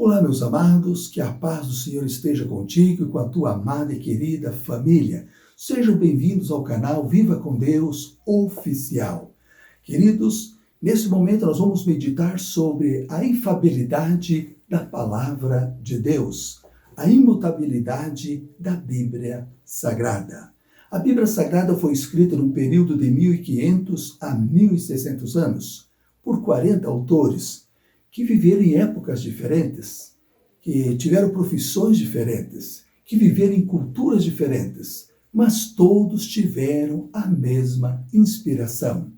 Olá, meus amados, que a paz do Senhor esteja contigo e com a tua amada e querida família. Sejam bem-vindos ao canal Viva com Deus Oficial. Queridos, nesse momento nós vamos meditar sobre a infalibilidade da Palavra de Deus, a imutabilidade da Bíblia Sagrada. A Bíblia Sagrada foi escrita num período de 1500 a 1600 anos, por 40 autores, que viveram em épocas diferentes, que tiveram profissões diferentes, que viveram em culturas diferentes, mas todos tiveram a mesma inspiração.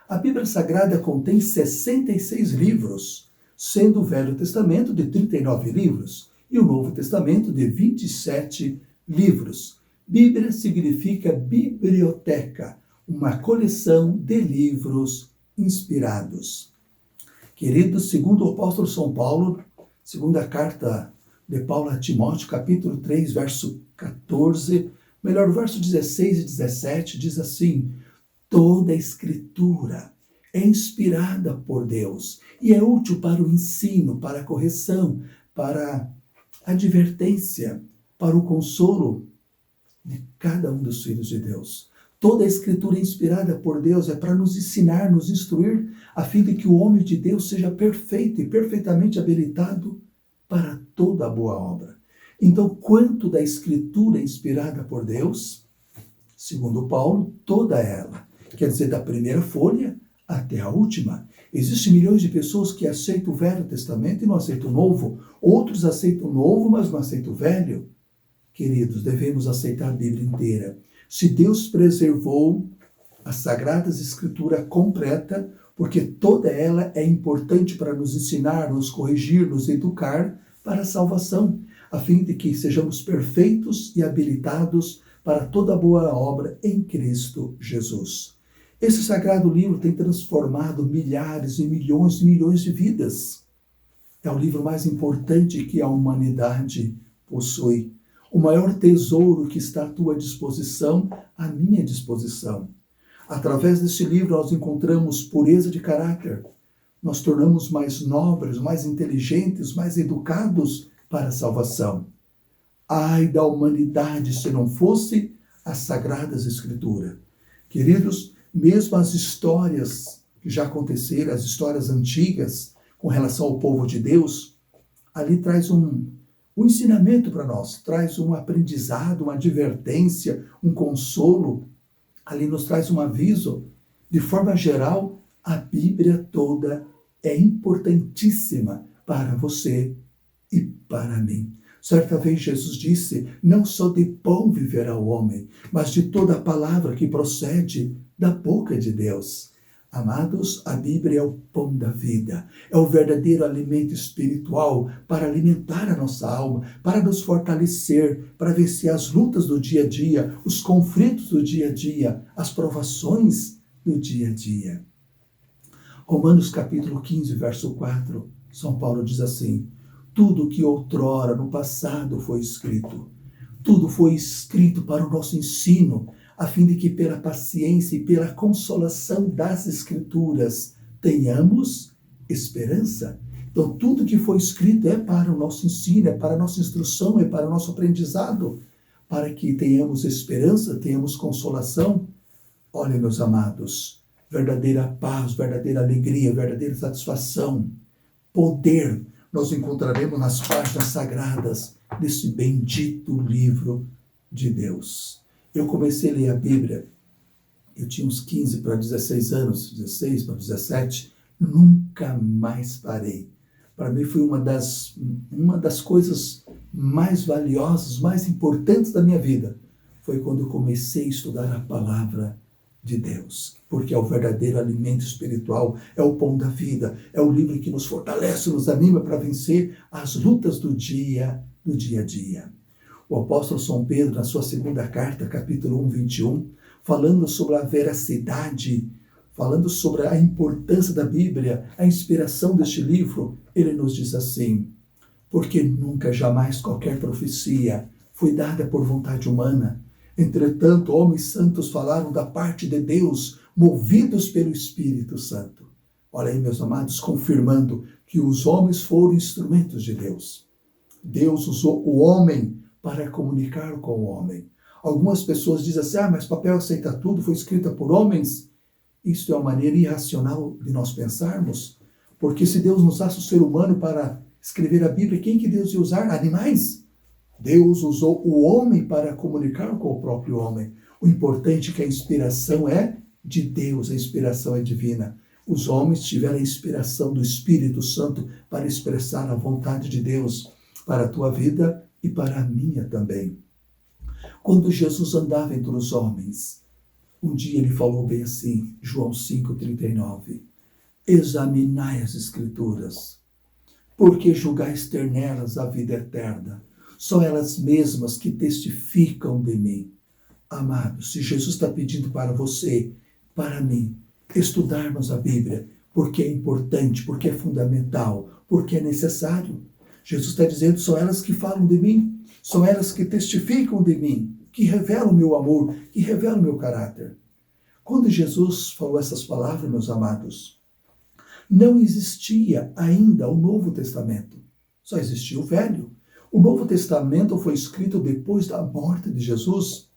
A Bíblia Sagrada contém 66 livros, sendo o Velho Testamento de 39 livros e o Novo Testamento de 27 livros. Bíblia significa biblioteca, uma coleção de livros inspirados. Queridos, segundo o apóstolo São Paulo, segunda carta de Paulo a Timóteo, capítulo 3, verso 14, verso 16 e 17, diz assim: toda a Escritura é inspirada por Deus e é útil para o ensino, para a correção, para a advertência, para o consolo de cada um dos filhos de Deus. Toda a Escritura inspirada por Deus é para nos ensinar, nos instruir, a fim de que o homem de Deus seja perfeito e perfeitamente habilitado para toda a boa obra. Então, quanto da Escritura inspirada por Deus? Segundo Paulo, toda ela. Quer dizer, da primeira folha até a última. Existem milhões de pessoas que aceitam o Velho Testamento e não aceitam o Novo. Outros aceitam o Novo, mas não aceitam o Velho. Queridos, devemos aceitar a Bíblia inteira. Se Deus preservou as Sagradas Escrituras completa, porque toda ela é importante para nos ensinar, nos corrigir, nos educar para a salvação, a fim de que sejamos perfeitos e habilitados para toda boa obra em Cristo Jesus. Esse sagrado livro tem transformado milhares e milhões de vidas. É o livro mais importante que a humanidade possui. O maior tesouro que está à tua disposição, à minha disposição. Através deste livro nós encontramos pureza de caráter. Nós tornamos mais nobres, mais inteligentes, mais educados para a salvação. Ai da humanidade se não fosse as Sagradas Escrituras. Queridos, mesmo as histórias que já aconteceram, as histórias antigas com relação ao povo de Deus, ali traz um ensinamento para nós, traz um aprendizado, uma advertência, um consolo, ali nos traz um aviso. De forma geral, a Bíblia toda é importantíssima para você e para mim. Certa vez Jesus disse: não só de pão viverá o homem, mas de toda a palavra que procede da boca de Deus. Amados, a Bíblia é o pão da vida, é o verdadeiro alimento espiritual para alimentar a nossa alma, para nos fortalecer, para vencer as lutas do dia a dia, os conflitos do dia a dia, as provações do dia a dia. Romanos capítulo 15, verso 4, São Paulo diz assim: tudo que outrora no passado foi escrito, tudo foi escrito para o nosso ensino, a fim de que pela paciência e pela consolação das Escrituras tenhamos esperança. Então, tudo que foi escrito é para o nosso ensino, é para a nossa instrução, é para o nosso aprendizado, para que tenhamos esperança, tenhamos consolação. Olha, meus amados, verdadeira paz, verdadeira alegria, verdadeira satisfação, poder, nós encontraremos nas páginas sagradas desse bendito livro de Deus. Eu comecei a ler a Bíblia, eu tinha uns 15 para 16 anos, 16 para 17, nunca mais parei. Para mim foi uma das coisas mais valiosas, mais importantes da minha vida. Foi quando eu comecei a estudar a palavra de Deus, porque é o verdadeiro alimento espiritual, é o pão da vida, é o livro que nos fortalece, nos anima para vencer as lutas do dia a dia. O apóstolo São Pedro, na sua segunda carta, capítulo 1, 21, falando sobre a veracidade, falando sobre a importância da Bíblia, a inspiração deste livro, ele nos diz assim: porque nunca, jamais qualquer profecia foi dada por vontade humana. Entretanto, homens santos falaram da parte de Deus, movidos pelo Espírito Santo. Olha aí, meus amados, confirmando que os homens foram instrumentos de Deus. Deus usou o homem para comunicar com o homem. Algumas pessoas dizem assim, mas papel aceita tudo, foi escrita por homens. Isso é uma maneira irracional de nós pensarmos, porque se Deus nos usasse o ser humano para escrever a Bíblia, quem que Deus ia usar? Animais? Deus usou o homem para comunicar com o próprio homem. O importante é que a inspiração é de Deus, a inspiração é divina. Os homens tiveram a inspiração do Espírito Santo para expressar a vontade de Deus para a tua vida e para a minha também. Quando Jesus andava entre os homens, um dia ele falou bem assim, João 5,39, examinai as Escrituras, porque julgais ter nelas a vida eterna. São elas mesmas que testificam de mim. Amados, se Jesus está pedindo para você, para mim, estudarmos a Bíblia, porque é importante, porque é fundamental, porque é necessário. Jesus está dizendo, são elas que falam de mim, são elas que testificam de mim, que revelam o meu amor, que revelam o meu caráter. Quando Jesus falou essas palavras, meus amados, não existia ainda o Novo Testamento, só existia o Velho. O Novo Testamento foi escrito depois da morte de Jesus,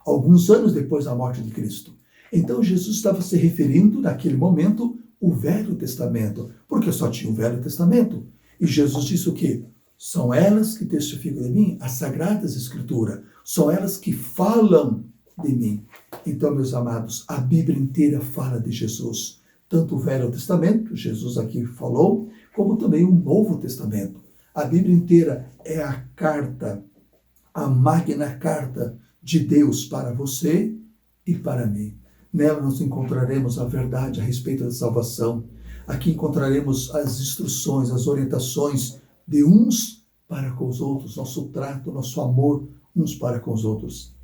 alguns anos depois da morte de Cristo. Então Jesus estava se referindo, naquele momento, o Velho Testamento, porque só tinha o Velho Testamento. E Jesus disse o quê? São elas que testificam de mim, as Sagradas Escrituras, são elas que falam de mim. Então, meus amados, a Bíblia inteira fala de Jesus. Tanto o Velho Testamento, Jesus aqui falou, como também o Novo Testamento. A Bíblia inteira é a carta, a magna carta de Deus para você e para mim. Nela nós encontraremos a verdade a respeito da salvação. Aqui encontraremos as instruções, as orientações de uns para com os outros, nosso trato, nosso amor uns para com os outros.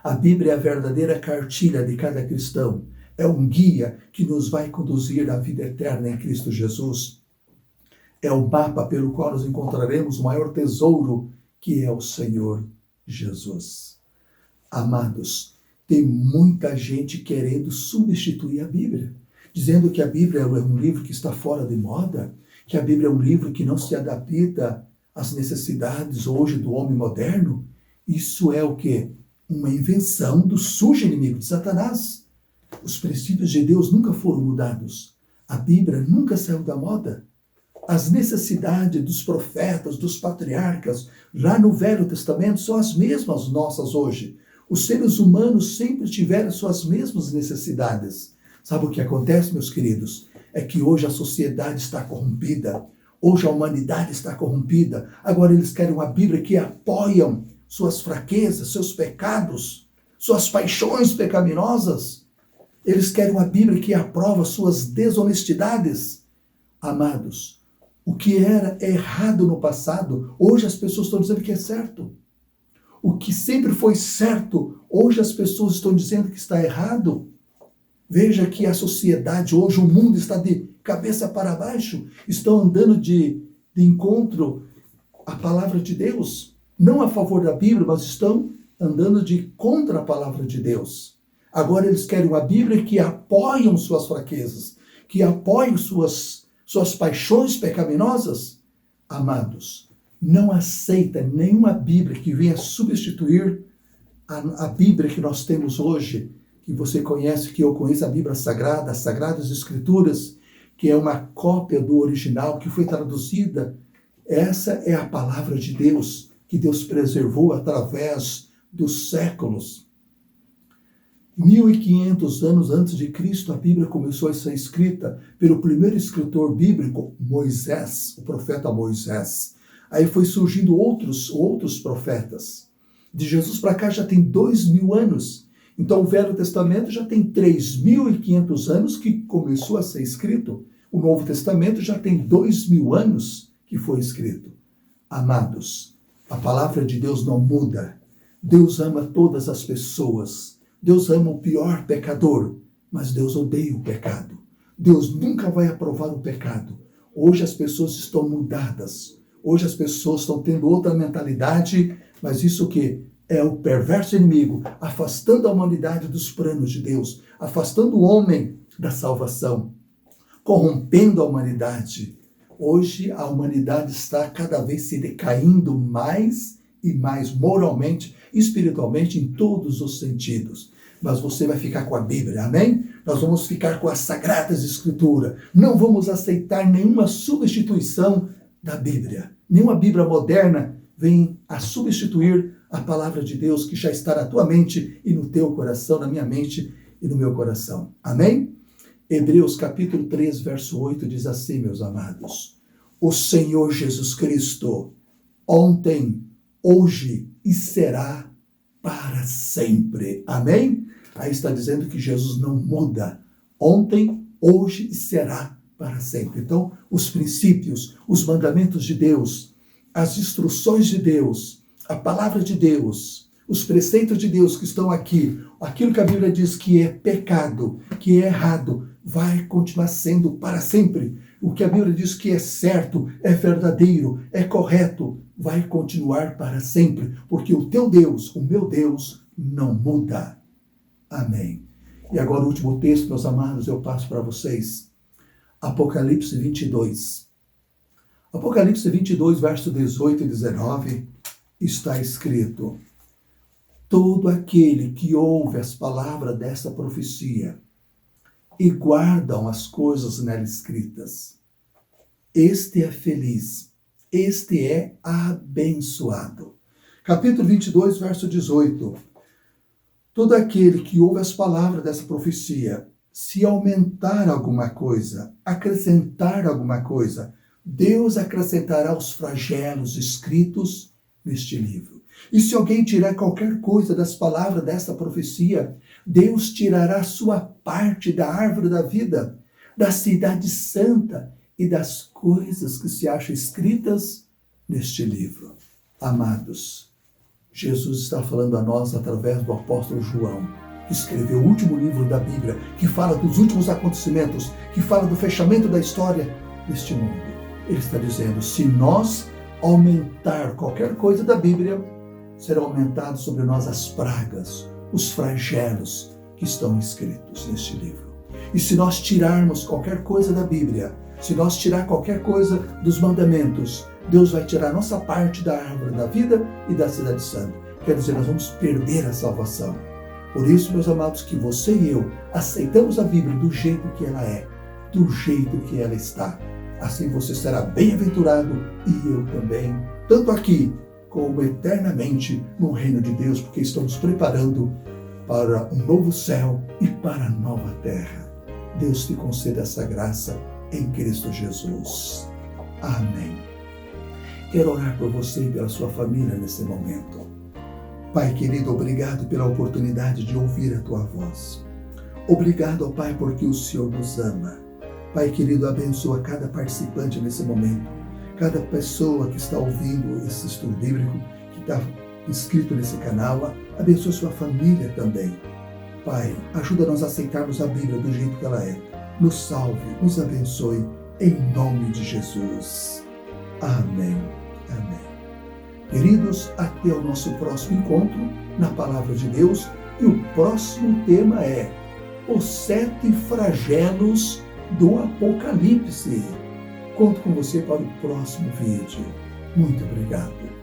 A Bíblia é a verdadeira cartilha de cada cristão. É um guia que nos vai conduzir à vida eterna em Cristo Jesus. É o mapa pelo qual nós encontraremos o maior tesouro, que é o Senhor Jesus. Amados, tem muita gente querendo substituir a Bíblia, dizendo que a Bíblia é um livro que está fora de moda, que a Bíblia é um livro que não se adapta às necessidades hoje do homem moderno. Isso é o quê? Uma invenção do sujo inimigo de Satanás. Os princípios de Deus nunca foram mudados. A Bíblia nunca saiu da moda. As necessidades dos profetas, dos patriarcas, lá no Velho Testamento, são as mesmas nossas hoje. Os seres humanos sempre tiveram suas mesmas necessidades. Sabe o que acontece, meus queridos? É que hoje a sociedade está corrompida. Hoje a humanidade está corrompida. Agora eles querem uma Bíblia que apoiam suas fraquezas, seus pecados, suas paixões pecaminosas. Eles querem uma Bíblia que aprova suas desonestidades. Amados, o que era errado no passado, hoje as pessoas estão dizendo que é certo. O que sempre foi certo, hoje as pessoas estão dizendo que está errado. Veja que a sociedade, hoje o mundo está de cabeça para baixo, estão andando de encontro à palavra de Deus. Não a favor da Bíblia, mas estão andando de contra a palavra de Deus. Agora eles querem uma Bíblia que apoiam suas fraquezas, que apoiam suas paixões pecaminosas. Amados, não aceita nenhuma Bíblia que venha substituir a Bíblia que nós temos hoje, que você conhece, que eu conheço, a Bíblia Sagrada, as Sagradas Escrituras, que é uma cópia do original, que foi traduzida. Essa é a palavra de Deus, que Deus preservou através dos séculos. 1500 anos antes de Cristo, a Bíblia começou a ser escrita pelo primeiro escritor bíblico, Moisés, o profeta Moisés. Aí foi surgindo outros profetas. De Jesus para cá já tem 2000 anos. Então o Velho Testamento já tem 3.500 anos que começou a ser escrito. O Novo Testamento já tem 2000 anos que foi escrito. Amados, a palavra de Deus não muda. Deus ama todas as pessoas. Deus ama o pior pecador, mas Deus odeia o pecado. Deus nunca vai aprovar o pecado. Hoje as pessoas estão mudadas. Hoje as pessoas estão tendo outra mentalidade, mas isso que é o perverso inimigo, afastando a humanidade dos planos de Deus, afastando o homem da salvação, corrompendo a humanidade. Hoje a humanidade está cada vez se decaindo mais e mais moralmente, espiritualmente, em todos os sentidos. Mas você vai ficar com a Bíblia, amém? Nós vamos ficar com as Sagradas Escrituras. Não vamos aceitar nenhuma substituição da Bíblia. Nenhuma Bíblia moderna vem a substituir a palavra de Deus que já está na tua mente e no teu coração, na minha mente e no meu coração. Amém? Hebreus capítulo 3, verso 8 diz assim, meus amados: o Senhor Jesus Cristo, ontem, hoje e será para sempre. Amém? Aí está dizendo que Jesus não muda. Ontem, hoje e será para sempre. Então, os princípios, os mandamentos de Deus, as instruções de Deus, a palavra de Deus, os preceitos de Deus que estão aqui, aquilo que a Bíblia diz que é pecado, que é errado, vai continuar sendo para sempre. O que a Bíblia diz que é certo, é verdadeiro, é correto, vai continuar para sempre, porque o teu Deus, o meu Deus, não muda. Amém. E agora o último texto, meus amados, eu passo para vocês. Apocalipse 22. Apocalipse 22, verso 18 e 19, está escrito: todo aquele que ouve as palavras desta profecia e guardam as coisas nela escritas, este é feliz, este é abençoado. Capítulo 22, verso 18. Todo aquele que ouve as palavras dessa profecia, se aumentar alguma coisa, acrescentar alguma coisa, Deus acrescentará os flagelos escritos neste livro. E se alguém tirar qualquer coisa das palavras desta profecia, Deus tirará sua parte da árvore da vida, da cidade santa e das coisas que se acham escritas neste livro. Amados, Jesus está falando a nós através do apóstolo João, que escreveu o último livro da Bíblia, que fala dos últimos acontecimentos, que fala do fechamento da história deste mundo. Ele está dizendo, se nós aumentar qualquer coisa da Bíblia, serão aumentados sobre nós as pragas, os flagelos que estão escritos neste livro. E se nós tirarmos qualquer coisa da Bíblia, se nós tirar qualquer coisa dos mandamentos, Deus vai tirar nossa parte da árvore da vida e da cidade santa. Quer dizer, nós vamos perder a salvação. Por isso, meus amados, que você e eu aceitamos a Bíblia do jeito que ela é, do jeito que ela está. Assim você será bem-aventurado e eu também, tanto aqui como eternamente no reino de Deus, porque estamos preparando para um novo céu e para a nova terra. Deus te conceda essa graça em Cristo Jesus. Amém. Quero orar por você e pela sua família nesse momento. Pai querido, obrigado pela oportunidade de ouvir a tua voz. Obrigado, ó Pai, porque o Senhor nos ama. Pai querido, abençoa cada participante nesse momento, cada pessoa que está ouvindo esse estudo bíblico, que está inscrito nesse canal, abençoa sua família também. Pai, ajuda-nos a aceitarmos a Bíblia do jeito que ela é. Nos salve, nos abençoe, em nome de Jesus. Amém. Amém. Queridos, até o nosso próximo encontro na Palavra de Deus. E o próximo tema é os 7 flagelos do Apocalipse. Conto com você para o próximo vídeo. Muito obrigado.